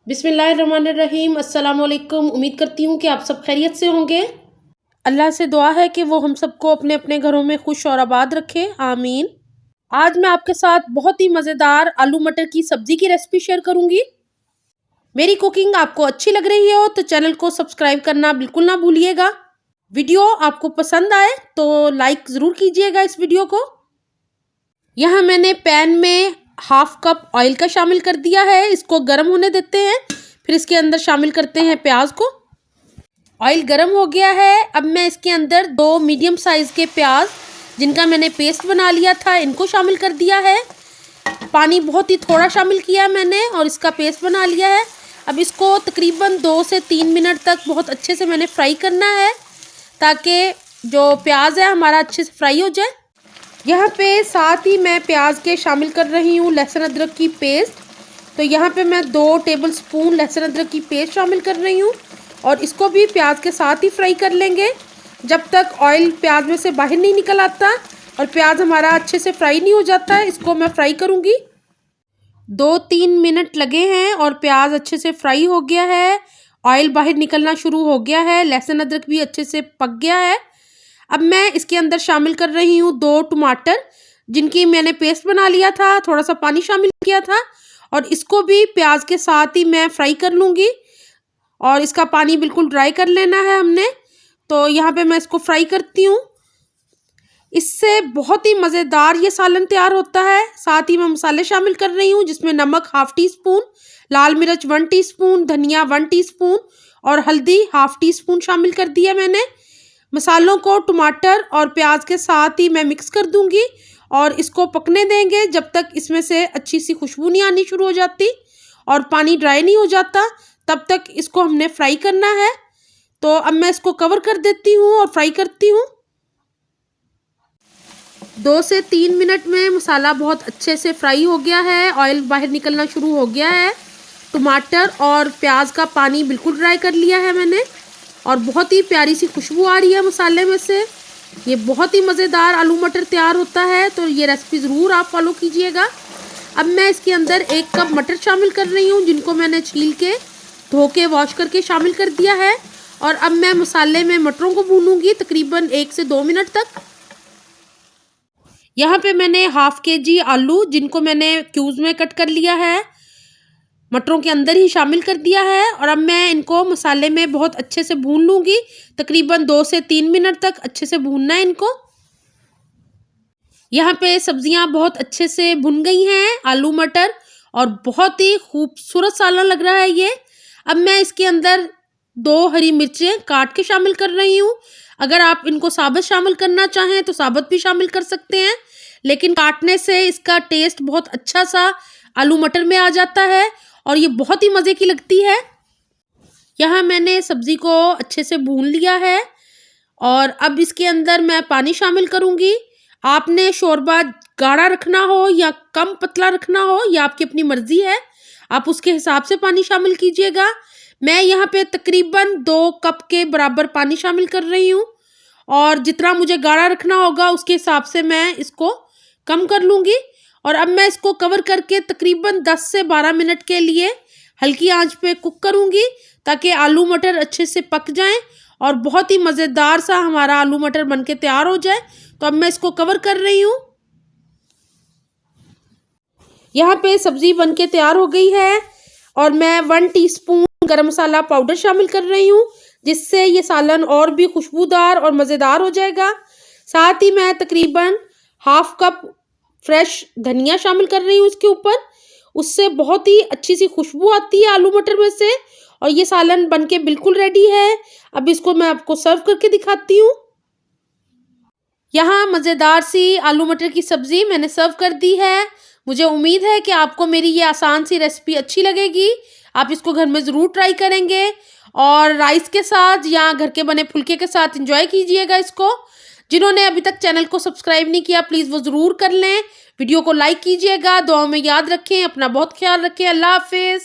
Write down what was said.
बिस्मिल्लाहिर्रहमानिर्रहीम। अस्सलाम वालेकुम। उम्मीद करती हूँ कि आप सब खैरियत से होंगे। अल्लाह से दुआ है कि वो हम सबको अपने अपने घरों में खुश और आबाद रखे, आमीन। आज मैं आपके साथ बहुत ही मज़ेदार आलू मटर की सब्ज़ी की रेसिपी शेयर करूँगी। मेरी कुकिंग आपको अच्छी लग रही हो तो चैनल को सब्सक्राइब करना बिल्कुल ना भूलिएगा। वीडियो आपको पसंद आए तो लाइक ज़रूर कीजिएगा इस वीडियो को। यहाँ मैंने पैन में हाफ कप ऑयल का शामिल कर दिया है। इसको गर्म होने देते हैं, फिर इसके अंदर शामिल करते हैं प्याज को। ऑयल गर्म हो गया है। अब मैं इसके अंदर 2 मीडियम साइज़ के प्याज जिनका मैंने पेस्ट बना लिया था इनको शामिल कर दिया है। पानी बहुत ही थोड़ा शामिल किया मैंने और इसका पेस्ट बना लिया है। अब इसको तकरीबन 2 से 3 मिनट तक बहुत अच्छे से मैंने फ्राई करना है ताकि जो प्याज है हमारा अच्छे से फ्राई हो जाए। यहाँ पे साथ ही मैं प्याज के शामिल कर रही हूँ लहसुन अदरक की पेस्ट। तो यहाँ पे मैं 2 टेबलस्पून लहसुन अदरक की पेस्ट शामिल कर रही हूँ और इसको भी प्याज के साथ ही फ्राई कर लेंगे जब तक ऑयल प्याज में से बाहर नहीं निकल आता और प्याज हमारा अच्छे से फ्राई नहीं हो जाता है। इसको मैं फ्राई करूँगी। 2-3 मिनट लगे हैं और प्याज अच्छे से फ्राई हो गया है। ऑयल बाहर निकलना शुरू हो गया है। लहसुन अदरक भी अच्छे से पक गया है। अब मैं इसके अंदर शामिल कर रही हूँ 2 टमाटर जिनकी मैंने पेस्ट बना लिया था, थोड़ा सा पानी शामिल किया था और इसको भी प्याज के साथ ही मैं फ्राई कर लूँगी और इसका पानी बिल्कुल ड्राई कर लेना है हमने। तो यहाँ पे मैं इसको फ्राई करती हूँ। इससे बहुत ही मज़ेदार ये सालन तैयार होता है। साथ ही मैं मसाले शामिल कर रही हूँ जिसमें नमक हाफ़ टी स्पून, लाल मिर्च 1 टीस्पून, धनिया 1 टीस्पून और हल्दी हाफ़ टी स्पून शामिल कर दिया मैंने। मसालों को टमाटर और प्याज के साथ ही मैं मिक्स कर दूंगी और इसको पकने देंगे जब तक इसमें से अच्छी सी खुशबू नहीं आनी शुरू हो जाती और पानी ड्राई नहीं हो जाता, तब तक इसको हमने फ्राई करना है। तो अब मैं इसको कवर कर देती हूँ और फ्राई करती हूँ। 2 से 3 मिनट में मसाला बहुत अच्छे से फ्राई हो गया है। ऑयल बाहर निकलना शुरू हो गया है। टमाटर और प्याज का पानी बिल्कुल ड्राई कर लिया है मैंने और बहुत ही प्यारी सी खुशबू आ रही है मसाले में से। ये बहुत ही मज़ेदार आलू मटर तैयार होता है, तो ये रेसिपी ज़रूर आप फॉलो कीजिएगा। अब मैं इसके अंदर 1 कप मटर शामिल कर रही हूँ जिनको मैंने छील के धो के वॉश करके शामिल कर दिया है और अब मैं मसाले में मटरों को भूनूंगी तकरीबन 1 से 2 मिनट तक। यहाँ पे मैंने हाफ़ केजी आलू जिनको मैंने क्यूब्स में कट कर लिया है मटरों के अंदर ही शामिल कर दिया है और अब मैं इनको मसाले में बहुत अच्छे से भून लूँगी। तकरीबन 2 से 3 मिनट तक अच्छे से भूनना है इनको। यहाँ पे सब्जियाँ बहुत अच्छे से भुन गई हैं, आलू मटर, और बहुत ही खूबसूरत सालन लग रहा है ये। अब मैं इसके अंदर 2 हरी मिर्चें काट के शामिल कर रही हूँ। अगर आप इनको साबुत शामिल करना चाहें तो साबुत भी शामिल कर सकते हैं, लेकिन काटने से इसका टेस्ट बहुत अच्छा सा आलू मटर में आ जाता है और ये बहुत ही मज़े की लगती है। यहाँ मैंने सब्ज़ी को अच्छे से भून लिया है और अब इसके अंदर मैं पानी शामिल करूँगी। आपने शोरबा गाढ़ा रखना हो या कम पतला रखना हो ये आपकी अपनी मर्ज़ी है, आप उसके हिसाब से पानी शामिल कीजिएगा। मैं यहाँ पे तकरीबन 2 कप के बराबर पानी शामिल कर रही हूँ और जितना मुझे गाढ़ा रखना होगा उसके हिसाब से मैं इसको कम कर लूँगी। और अब मैं इसको कवर करके तकरीबन 10 से 12 मिनट के लिए हल्की आंच पे कुक करूँगी ताकि आलू मटर अच्छे से पक जाएं और बहुत ही मज़ेदार सा हमारा आलू मटर बनके तैयार हो जाए। तो अब मैं इसको कवर कर रही हूँ। यहाँ पे सब्ज़ी बनके तैयार हो गई है और मैं 1 टीस्पून गरम मसाला पाउडर शामिल कर रही हूँ जिससे ये सालन और भी खुशबूदार और मज़ेदार हो जाएगा। साथ ही मैं तकरीबन हाफ़ कप फ्रेश धनिया शामिल कर रही हूँ इसके ऊपर, उससे बहुत ही अच्छी सी खुशबू आती है आलू मटर में से और ये सालन बनके बिल्कुल रेडी है। अब इसको मैं आपको सर्व करके दिखाती हूँ। यहाँ मज़ेदार सी आलू मटर की सब्ज़ी मैंने सर्व कर दी है। मुझे उम्मीद है कि आपको मेरी ये आसान सी रेसिपी अच्छी लगेगी। आप इसको घर में ज़रूर ट्राई करेंगे और राइस के साथ या घर के बने फुल्के के साथ एंजॉय कीजिएगा इसको। जिन्होंने अभी तक चैनल को सब्सक्राइब नहीं किया प्लीज़ वो ज़रूर कर लें। वीडियो को लाइक कीजिएगा। दुआओं में याद रखें। अपना बहुत ख्याल रखें। अल्लाह हाफिज़।